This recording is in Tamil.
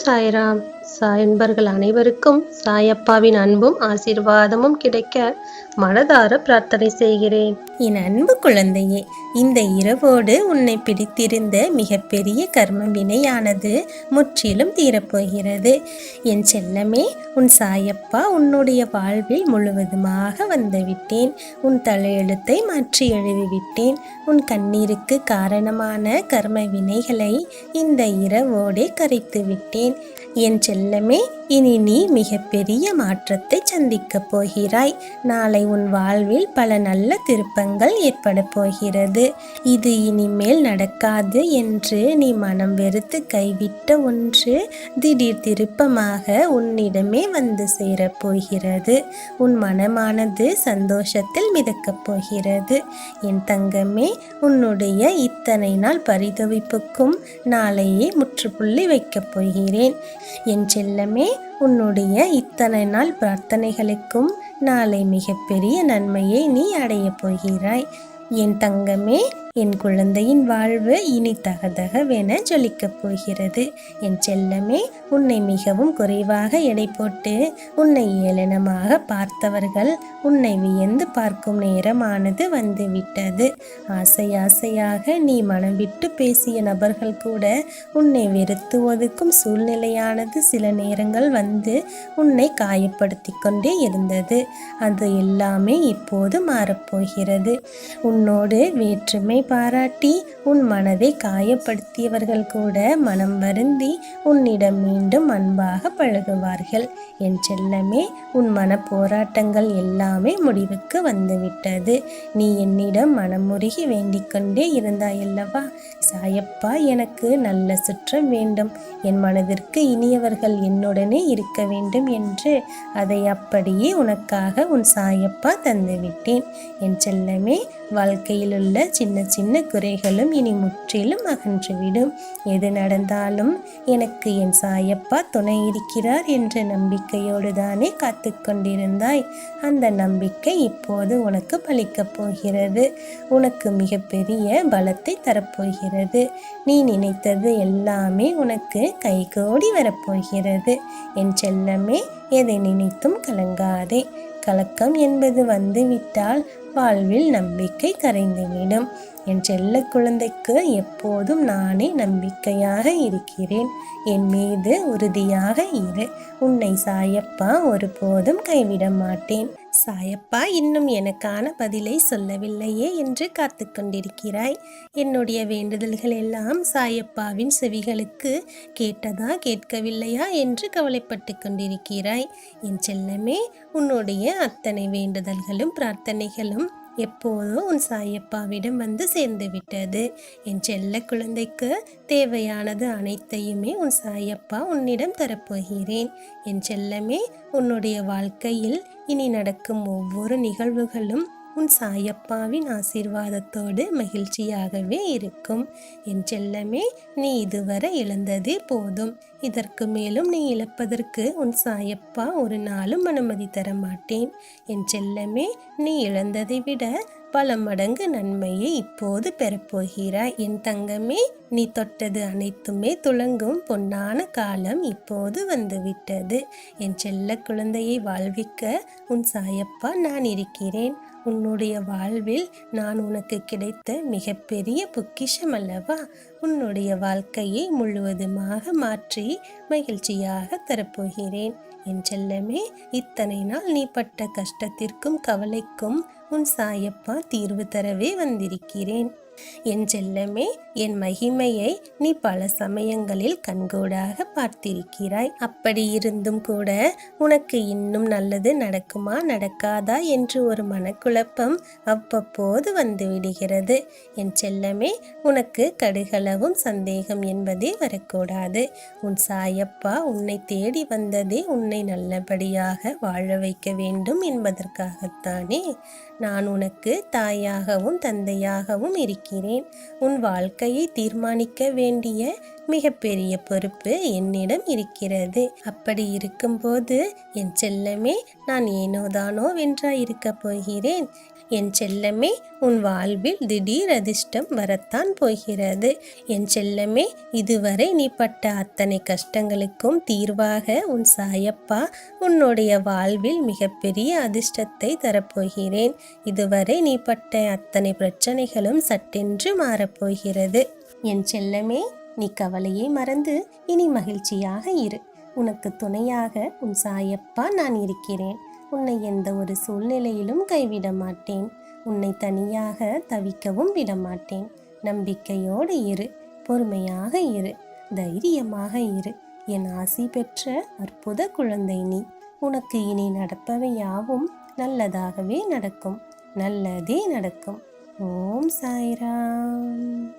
சாய்ராம். சாய் அன்பர்கள் அனைவருக்கும் சாயப்பாவின் அன்பும் ஆசீர்வாதமும் கிடைக்க மனதார பிரார்த்தனை செய்கிறேன். என் அன்பு குழந்தையே, இந்த இரவோடு உன்னை பிடித்திருந்த மிகப்பெரிய கர்ம வினையானது முற்றிலும் தீரப்போகிறது. என் செல்லமே, உன் சாயப்பா உன்னுடைய வாழ்வில் முழுவதுமாக வந்துவிட்டேன். உன் தலையெழுத்தை மாற்றி எழுதிவிட்டேன். உன் கண்ணீருக்கு காரணமான கர்ம வினைகளை இந்த இரவோடே கரைத்து விட்டேன். என் செல்லமே, இனி நீ மிகப்பெரிய மாற்றத்தை சந்திக்கப் போகிறாய். நாளை உன் வாழ்வில் பல நல்ல திருப்பங்கள் ஏற்பட போகிறது. இது இனிமேல் நடக்காது என்று நீ மனம் வெறுத்து கைவிட்ட ஒன்று திடீர் திருப்பமாக உன்னிடமே வந்து சேரப்போகிறது. உன் மனமானது சந்தோஷத்தில் மிதக்கப் போகிறது. என் தங்கமே, உன்னுடைய இத்தனை நாள் பரிதவிப்புக்கும் நாளையே முற்றுப்புள்ளி வைக்கப் போகிறேன். என் செல்லமே, உன்னுடைய இத்தனை நாள் பிரார்த்தனைகளுக்கும் நாளை மிகப்பெரிய நன்மையை நீ அடையப் போகிறாய். என் தங்கமே, என் குழந்தையின் வாழ்வு இனி தகதகவென ஜொலிக்கப் போகிறது. என் செல்லமே, உன்னை மிகவும் குறைவாக எடை போட்டு உன்னை ஏளனமாக பார்த்தவர்கள் உன்னை வியந்து பார்க்கும் நேரமானது வந்துவிட்டது. ஆசையாக நீ மனம் விட்டு பேசிய நபர்கள் கூட உன்னை வெறுத்து ஒதுக்கும் சூழ்நிலையானது சில நேரங்கள் வந்து உன்னை காயப்படுத்தி கொண்டே இருந்தது. அது எல்லாமே இப்போது மாறப்போகிறது. உன்னோடு வேற்றுமை பாராட்டி உன் மனதை காயப்படுத்தியவர்கள் கூட மனம் வருந்தி உன்னிடம் மீண்டும் அன்பாக பழகுவார்கள். என் செல்லமே, உன் மன போராட்டங்கள் எல்லாமே முடிவுக்கு வந்துவிட்டது. நீ என்னிடம் மனமுருகி வேண்டிக் கொண்டே இருந்தாயல்லவா, சாயப்பா எனக்கு நல்ல சுற்றம் வேண்டும், என் மனதிற்கு இனியவர்கள் என்னுடனே இருக்க வேண்டும் என்று. அதை அப்படியே உனக்காக உன் சாயப்பா தந்துவிட்டேன். என் செல்லமே, வாழ்க்கையில் உள்ள சின்ன சின்ன குறைகளும் இனி முற்றிலும் அகன்றுவிடும். எது நடந்தாலும் எனக்கு என் சாயப்பா துணை இருக்கிறார் என்ற நம்பிக்கையோடு தானே காத்து கொண்டிருந்தாய். அந்த நம்பிக்கை இப்போது உனக்கு பலிக்கப் போகிறது. உனக்கு மிகப்பெரிய பலத்தை தரப்போகிறது. நீ நினைத்தது எல்லாமே உனக்கு கைகூடி வரப்போகிறது. என் செல்லமே, எதை நினைத்தும் கலங்காதே. கலக்கம் என்பது வந்துவிட்டால் வாழ்வில் நம்பிக்கை கரைந்துவிடும். என் செல்ல குழந்தைக்கு எப்போதும் நானே நம்பிக்கையாக இருக்கிறேன். என் மீது உறுதியாக இரு. உன்னை சாயப்பா ஒருபோதும் கைவிட மாட்டேன். சாயப்பா இன்னும் எனக்கான பதிலை சொல்லவில்லையே என்று காத்து கொண்டிருக்கிறாய். என்னுடைய வேண்டுதல்கள் எல்லாம் சாயப்பாவின் செவிகளுக்கு கேட்டதா கேட்கவில்லையா என்று கவலைப்பட்டு கொண்டிருக்கிறாய். என் செல்லமே, உன்னுடைய அத்தனை வேண்டுதல்களும் பிரார்த்தனைகளும் எப்போதோ உன் சாயப்பாவிடம் வந்து சேர்ந்து விட்டது. என் செல்ல குழந்தைக்கு தேவையானது அனைத்தையுமே உன் சாயப்பா உன்னிடம் தரப்போகிறேன். என் செல்லமே, உன்னுடைய வாழ்க்கையில் இனி நடக்கும் ஒவ்வொரு நிகழ்வுகளும் உன் சாயப்பாவின் ஆசீர்வாதத்தோடு மகிழ்ச்சியாகவே இருக்கும். என் செல்லமே, நீ இதுவரை இழந்ததே போதும். இதற்கு மேலும் நீ இழப்பதற்கு உன் சாயப்பா ஒரு நாளும் அனுமதி தர மாட்டேன். என் செல்லமே, நீ இழந்ததை விட பல மடங்கு நன்மையை இப்போது பெறப்போகிறாய். என் தங்கமே, நீ தொட்டது அனைத்துமே துளங்கும் பொன்னான காலம் இப்போது வந்துவிட்டது. என் செல்ல குழந்தையை வாழ்விக்க உன் சாயப்பா நான் இருக்கிறேன். உன்னுடைய வாழ்வில் நான் உனக்கு கிடைத்த மிகப்பெரிய பொக்கிஷம் அல்லவா. உன்னுடைய வாழ்க்கையை முழுவதுமாக மாற்றி மகிழ்ச்சியாக தரப்போகிறேன். என் செல்லமே, இத்தனை நாள் நீ பட்ட கஷ்டத்திற்கும் கவலைக்கும் உன் சாயப்பா தீர்வு தரவே வந்திருக்கிறேன். என் செல்லமே, என் மகிமையை நீ பல சமயங்களில் கண்கூடாக பார்த்திருக்கிறாய். அப்படி இருந்தும் கூட உனக்கு இன்னும் நல்லது நடக்குமா நடக்காதா என்று ஒரு மனக்குழப்பம் அவ்வப்போது வந்து விடுகிறது. என் செல்லமே, உனக்கு கடுகளவும் சந்தேகம் என்பதே வரக்கூடாது. உன் சாயப்பா உன்னை தேடி வந்ததே உன்னை நல்லபடியாக வாழ வைக்க வேண்டும் என்பதற்காகத்தானே. நான் உனக்கு தாயாகவும் தந்தையாகவும் இருக்கிறேன். உன் வாழ்க்கையை தீர்மானிக்க வேண்டிய மிகப்பெரிய பொறுப்பு என்னிடம் இருக்கிறது. அப்படி இருக்கும்போது என் செல்லமே, நான் ஏனோதானோ வென்றா இருக்கப் போகிறேன். என் செல்லமே, உன் வாழ்வில் திடீர் அதிர்ஷ்டம் வரத்தான் போகிறது. என் செல்லமே, இதுவரை நீ பட்ட அத்தனை கஷ்டங்களுக்கும் தீர்வாக உன் சாயப்பா உன்னுடைய வாழ்வில் மிகப்பெரிய அதிர்ஷ்டத்தை தரப்போகிறேன். இதுவரை நீ பட்ட அத்தனை பிரச்சனைகளும் சட்டென்று மாறப்போகிறது. என் செல்லமே, நீ கவலையை மறந்து இனி மகிழ்ச்சியாக இரு. உனக்கு துணையாக உன் சாயப்பா நான் இருக்கிறேன். உன்னை எந்த ஒரு சூழ்நிலையிலும் கைவிட மாட்டேன். உன்னை தனியாக தவிக்கவும் விட மாட்டேன். நம்பிக்கையோடு இரு, பொறுமையாக இரு, தைரியமாக இரு. என் ஆசி பெற்ற அற்புத குழந்தை நீ. உனக்கு இனி நடப்பவை யாவும் நல்லதாகவே நடக்கும். நல்லதே நடக்கும். ஓம் சாய்ராம்.